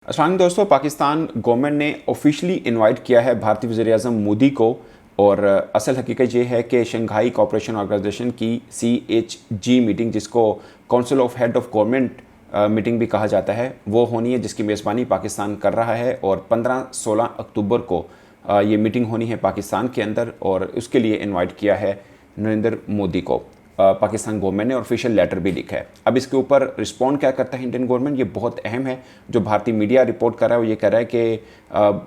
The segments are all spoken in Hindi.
अस्सलाम वालेकुम दोस्तों, पाकिस्तान गवर्नमेंट ने ऑफिशियली इनवाइट किया है भारतीय वज़ीर-ए-आज़म मोदी को। और असल हकीकत ये है कि शंघाई कोऑपरेशन ऑर्गेनाइजेशन की CHG मीटिंग, जिसको council of head of government meeting भी कहा जाता है, वो होनी है, जिसकी मेज़बानी पाकिस्तान कर रहा है। और 15-16 अक्टूबर को ये मीटिंग होनी है पाकिस्तान के अंदर, और उसके लिए इनवाइट किया है नरेंद्र मोदी को पाकिस्तान गवर्नमेंट ने। ऑफिशियल लेटर भी लिखा है। अब इसके ऊपर रिस्पॉन्ड क्या करता है इंडियन गवर्नमेंट, ये बहुत अहम है। जो भारतीय मीडिया रिपोर्ट कर रहा है वो ये कह रहा है कि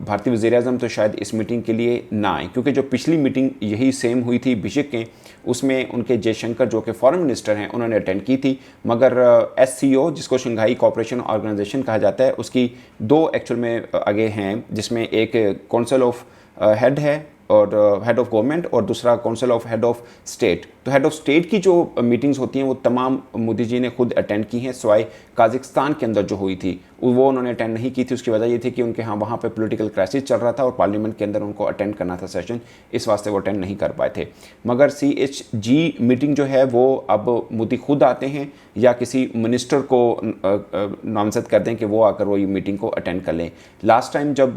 भारतीय वज़ीर-ए-आज़म तो शायद इस मीटिंग के लिए ना आए, क्योंकि जो पिछली मीटिंग यही सेम हुई थी बिशक के, उसमें उनके जयशंकर जो कि फॉरेन मिनिस्टर हैं उन्होंने अटेंड की थी। मगर SCO, जिसको शंघाई कोऑपरेशन ऑर्गेनाइजेशन कहा जाता है, उसकी दो एक्चुअल में आगे हैं, जिसमें एक काउंसिल ऑफ हेड है और हेड ऑफ गवर्नमेंट, और दूसरा council of head of state. तो हेड ऑफ स्टेट की जो मीटिंग्स होती हैं वो तमाम मोदी जी ने खुद अटेंड की हैं, सिवाय काज़ाकिस्तान के अंदर जो हुई थी वो उन्होंने अटेंड नहीं की थी। उसकी वजह ये थी कि उनके यहाँ वहाँ पे पॉलिटिकल क्राइसिस चल रहा था और पार्लियामेंट के अंदर उनको अटेंड करना था सेशन, इस वास्ते वो अटेंड नहीं कर पाए थे। मगर CHG मीटिंग जो है वो अब मोदी खुद आते हैं या किसी मिनिस्टर को नामजद कर दें कि वो आकर वो ये मीटिंग को अटेंड कर लें। लास्ट टाइम जब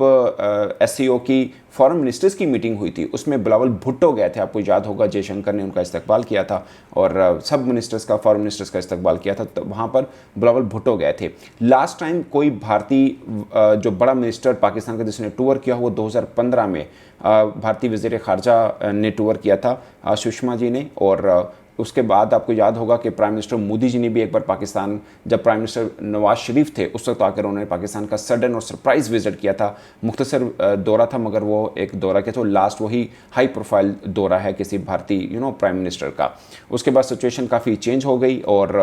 SCO की फॉरेन मिनिस्टर्स की मीटिंग हुई थी उसमें बिलावल भुट्टो गए थे, आपको याद होगा, जयशंकर ने उनका इस्तकबाल किया था और सब मिनिस्टर्स का, फॉरेन मिनिस्टर्स का इस्तकबाल किया था, तो वहाँ पर बिलावल भुट्टो गए थे। लास्ट टाइम कोई भारतीय जो बड़ा मिनिस्टर पाकिस्तान का जिसने टूर किया वो 2015 में भारतीय वज़ीर ख़ारजा ने टूर किया था, सुषमा जी ने। और उसके बाद आपको याद होगा कि प्राइम मिनिस्टर मोदी जी ने भी एक बार पाकिस्तान, जब प्राइम मिनिस्टर नवाज शरीफ थे उस वक्त आकर उन्होंने पाकिस्तान का सडन और सरप्राइज विजिट किया था। मुख्तसर दौरा था, मगर वो एक दौरा के तो लास्ट वही हाई प्रोफाइल दौरा है किसी भारतीय प्राइम मिनिस्टर का। उसके बाद सिचुएशन काफ़ी चेंज हो गई और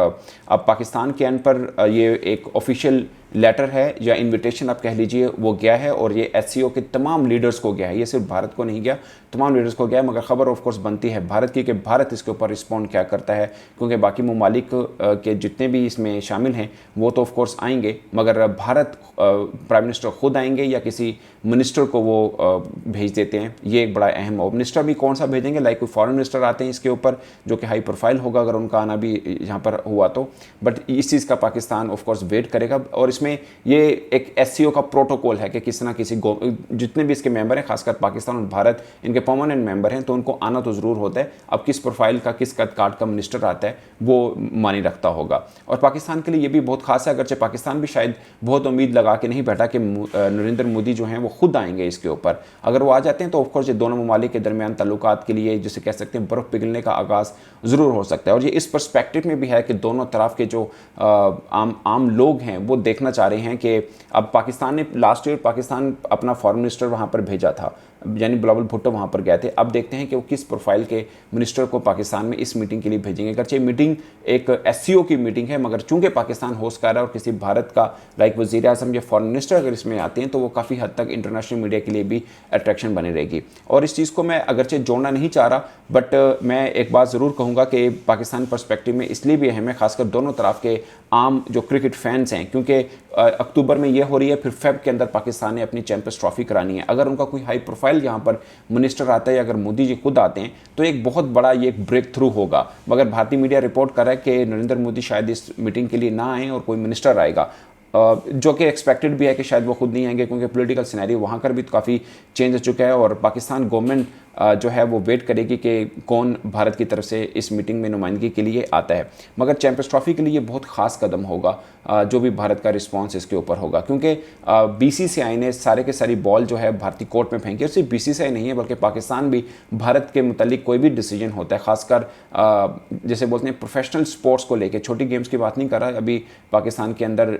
अब पाकिस्तान के एंड पर ये एक ऑफिशियल लेटर है या इनविटेशन आप कह लीजिए, वो गया है और ये SCO के तमाम लीडर्स को गया है। ये सिर्फ भारत को नहीं गया, तमाम लीडर्स को गया है। मगर खबर ऑफ कोर्स बनती है भारत की कि भारत इसके ऊपर रिस्पॉन्ड क्या करता है, क्योंकि बाकी ममालिक के जितने भी इसमें शामिल हैं वो तो ऑफ कोर्स आएंगे, मगर भारत प्राइम मिनिस्टर खुद आएंगे या किसी मिनिस्टर को वो भेज देते हैं। ये एक बड़ा अहम हो। मिनिस्टर भी कौन सा भेजेंगे, लाइक कोई फॉरेन मिनिस्टर आते हैं इसके ऊपर जो कि हाई प्रोफाइल होगा अगर उनका आना भी यहाँ पर हुआ तो। बट इस चीज़ का पाकिस्तान ऑफ कोर्स वेट करेगा। और इसमें ये एक SCO का प्रोटोकॉल है कि किसी ना किसी जितने भी इसके मेंबर हैं, खासकर पाकिस्तान और भारत इनके परमानेंट मेंबर हैं, तो उनको आना तो ज़रूर होता है। अब किस प्रोफाइल का, किस कद काट का मिनिस्टर आता है वो मानी रखता होगा। और पाकिस्तान के लिए ये भी बहुत खास है, अगरचे पाकिस्तान भी शायद बहुत उम्मीद लगा के नहीं बैठा कि नरेंद्र मोदी जो हैं वो खुद आएंगे इसके ऊपर। अगर वो आ जाते हैं तो ऑफकोर्स ये दोनों ममालिक के दरमियान ताल्लुकात के लिए, जिसे कह सकते हैं, बर्फ़ पिघलने का आगाज़ ज़रूर हो सकता है। और ये इस पर्सपेक्टिव में भी है कि दोनों तरफ के जो आम लोग हैं वो देखना चाह रहे हैं कि अब पाकिस्तान ने लास्ट ईयर पाकिस्तान अपना फॉरेन मिनिस्टर वहाँ पर भेजा था, यानी बिलावल भुट्टो वहाँ पर गए थे। अब देखते हैं कि वो किस प्रोफाइल के मिनिस्टर को पाकिस्तान में इस मीटिंग के लिए भेजेंगे। अगरचे मीटिंग एक SCO की मीटिंग है, मगर चूंकि पाकिस्तान होस्ट कर रहा है और किसी भारत का लाइक वज़ीर-ए-आज़म या फॉरेन मिनिस्टर अगर इसमें आते हैं तो वो काफ़ी हद तक इंटरनेशनल मीडिया के लिए भी अट्रैक्शन बनी रहेगी। और इस चीज़ को मैं अगरचे जोड़ना नहीं चाह रहा, बट मैं एक बात ज़रूर कहूँगा कि पाकिस्तान पर्सपेक्टिव में इसलिए भी अहम है, खासकर दोनों तरफ के आम जो क्रिकेट फैंस हैं, क्योंकि अक्टूबर में ये हो रही है, फिर फेब के अंदर पाकिस्तान ने अपनी चैंपियंस ट्रॉफी करानी है। अगर उनका कोई हाई प्रोफाइल यहाँ पर मिनिस्टर आता है या अगर मोदी जी खुद आते हैं तो एक बहुत बड़ा ये एक ब्रेक थ्रू होगा। मगर भारतीय मीडिया रिपोर्ट कर रहा है कि नरेंद्र मोदी शायद इस मीटिंग के लिए ना आए और कोई मिनिस्टर आएगा, जो कि एक्सपेक्टेड भी है कि शायद वो खुद नहीं आएंगे, क्योंकि पॉलिटिकल सिनेरियो वहाँ पर भी तो काफ़ी चेंज हो चुका है। और पाकिस्तान गवर्नमेंट जो है वो वेट करेगी कि कौन भारत की तरफ से इस मीटिंग में नुमाइंदगी के लिए आता है। मगर चैंपियंस ट्रॉफी के लिए बहुत ख़ास कदम होगा जो भी भारत का रिस्पांस इसके ऊपर होगा, क्योंकि BCCI ने सारे के सारी बॉल जो है भारतीय कोर्ट में फेंकी। और सिर्फ BCCI नहीं है बल्कि पाकिस्तान भी भारत के मुतालिक कोई भी डिसीजन होता है, खासकर जैसे बोलते हैं प्रोफेशनल स्पोर्ट्स को लेके, छोटी गेम्स की बात नहीं कर रहा। अभी पाकिस्तान के अंदर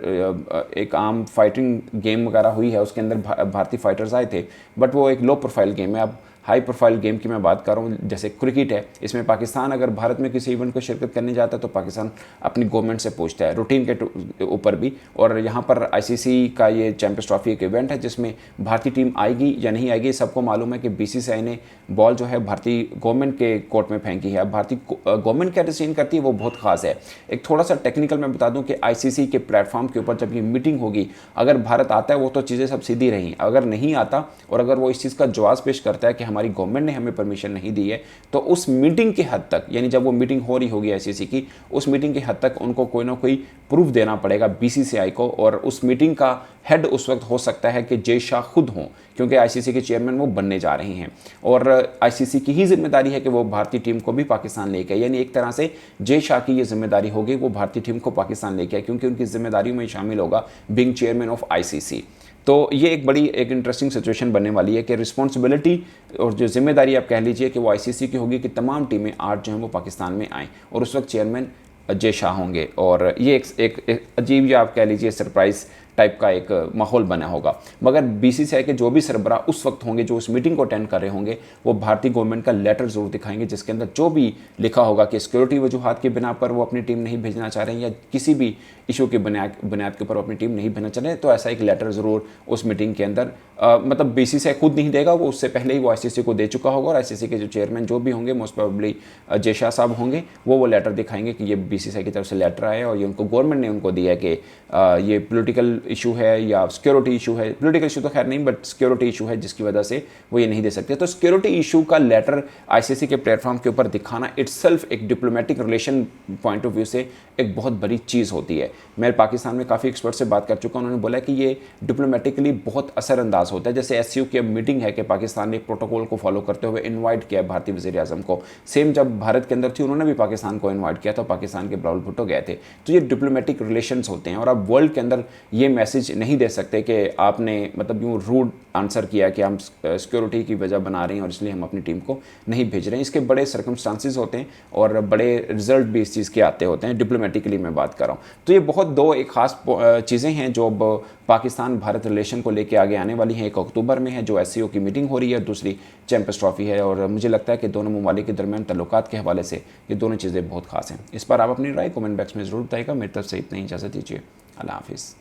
एक आम फाइटिंग गेम वगैरह हुई है, उसके अंदर भारतीय फाइटर्स आए थे, बट वो एक लो प्रोफाइल गेम है। अब हाई प्रोफाइल गेम की मैं बात कर रहा हूँ, जैसे क्रिकेट है, इसमें पाकिस्तान अगर भारत में किसी इवेंट को शिरकत करने जाता है तो पाकिस्तान अपनी गवर्नमेंट से पूछता है, रूटीन के ऊपर भी। और यहाँ पर ICC का ये चैंपियंस ट्रॉफी एक इवेंट है जिसमें भारतीय टीम आएगी या नहीं आएगी। सबको मालूम है कि BCCI ने बॉल जो है भारतीय गवर्नमेंट के कोर्ट में फेंकी है। अब भारतीय गवर्नमेंट क्या डिसीजन करती है वो बहुत खास है। एक थोड़ा सा टेक्निकल मैं बता दूँ कि ICC के प्लेटफॉर्म के ऊपर जब ये मीटिंग होगी, अगर भारत आता है वो तो चीज़ें सब सीधी रहीं, अगर नहीं आता और अगर वो इस चीज़ का जवाब पेश करता है कि हमारी गवर्नमेंट ने हमें परमिशन नहीं दी है, तो उस मीटिंग के हद तक, यानी जब वो मीटिंग हो रही होगी आईसीसी की, उस मीटिंग के हद तक उनको कोई ना कोई प्रूफ देना पड़ेगा बीसीसीआई को, और उस मीटिंग का हेड उस वक्त हो सकता है कि जय शाह खुद हों, क्योंकि आईसीसी के चेयरमैन वो बनने जा रहे हैं और आईसीसी की ही जिम्मेदारी है कि वो भारतीय टीम को भी पाकिस्तान लेके आए। यानी एक तरह से जय शाह की ये जिम्मेदारी होगी, वो भारतीय टीम को पाकिस्तान लेके आए, क्योंकि उनकी जिम्मेदारियों में शामिल होगा बीइंग चेयरमैन ऑफ आईसीसी। तो ये एक इंटरेस्टिंग सिचुएशन बनने वाली है कि रिस्पॉन्सिबिलिटी और जो जिम्मेदारी आप कह लीजिए कि वो आईसीसी की होगी कि तमाम टीमें 8 जो हैं वो पाकिस्तान में आएँ, और उस वक्त चेयरमैन जय शाह होंगे। और ये एक अजीब या आप कह लीजिए सरप्राइज टाइप का एक माहौल बना होगा। मगर बीसीसीआई के जो भी सरबराह उस वक्त होंगे जो उस मीटिंग को अटेंड कर रहे होंगे, वो भारतीय गवर्नमेंट का लेटर जरूर दिखाएंगे, जिसके अंदर जो भी लिखा होगा कि सिक्योरिटी वजूहात की बिना पर वो अपनी टीम नहीं भेजना चाह रहे हैं, या किसी भी इशू के बुनियाद के ऊपर अपनी टीम नहीं भेजना चाह रहे हैं, तो ऐसा एक लेटर ज़रूर उस मीटिंग के अंदर मतलब बीसीसीआई खुद नहीं देगा, वो उससे पहले ही वो आईसीसी को दे चुका होगा, और आईसीसी के जो चेयरमैन जो भी होंगे, मोस्ट प्रोबेबली जय शाह साहब होंगे, वो लेटर दिखाएंगे कि ये बीसीसीआई की तरफ से लेटर आया और ये उनको गवर्नमेंट ने उनको दिया है कि ये पॉलिटिकल इशू है या सिक्योरिटी इशू है। पॉलिटिकल इशू तो खैर नहीं, बट सिक्योरिटी इशू है जिसकी वजह से वो ये नहीं दे सकते। तो सिक्योरिटी इशू का लेटर आईसीसी के प्लेटफॉर्म के ऊपर दिखाना इटसेल्फ एक diplomatic relation point of view से एक बहुत बड़ी चीज़ होती है। मैं पाकिस्तान में काफ़ी एक्सपर्ट से बात कर चुका हूं, उन्होंने बोला कि ये डिप्लोमेटिकली बहुत असरअंदाज होता है। जैसे एससीओ की अब मीटिंग है कि पाकिस्तान ने एक प्रोटोकॉल को फॉलो करते हुए इन्वाइट किया भारतीय वज़ीर आज़म को, सेम जब भारत के अंदर थी उन्होंने भी पाकिस्तान को इन्वाइट किया था, पाकिस्तान के बिलावल भुट्टो गए थे। तो ये डिप्लोमेटिक रिलेशंस होते हैं, और आप वर्ल्ड के अंदर ये मैसेज नहीं दे सकते कि आपने मतलब यूँ रूड आंसर किया कि हम सिक्योरिटी की वजह बना रहे हैं और इसलिए हम अपनी टीम को नहीं भेज रहे हैं। इसके बड़े सर्कमस्टांसिस होते हैं और बड़े रिजल्ट भी इस चीज़ के आते होते हैं, डिप्लोमेटिकली मैं बात कर रहा हूँ। तो ये बहुत दो एक खास चीज़ें हैं जो अब पाकिस्तान भारत रिलेशन को लेके आगे आने वाली हैं। 1 अक्टूबर में है जो एससीओ की मीटिंग हो रही है, दूसरी चैंपियंस ट्रॉफी है, और मुझे लगता है कि दोनों ममालिक के दरमियान तल्लुकात के हवाले से ये दोनों चीज़ें बहुत खास हैं। इस पर आप अपनी राय कमेंट बॉक्स में ज़रूर बताइएगा। मेरी तरफ से इतना ही, इजाज़त दीजिए, अल्लाह हाफिज़।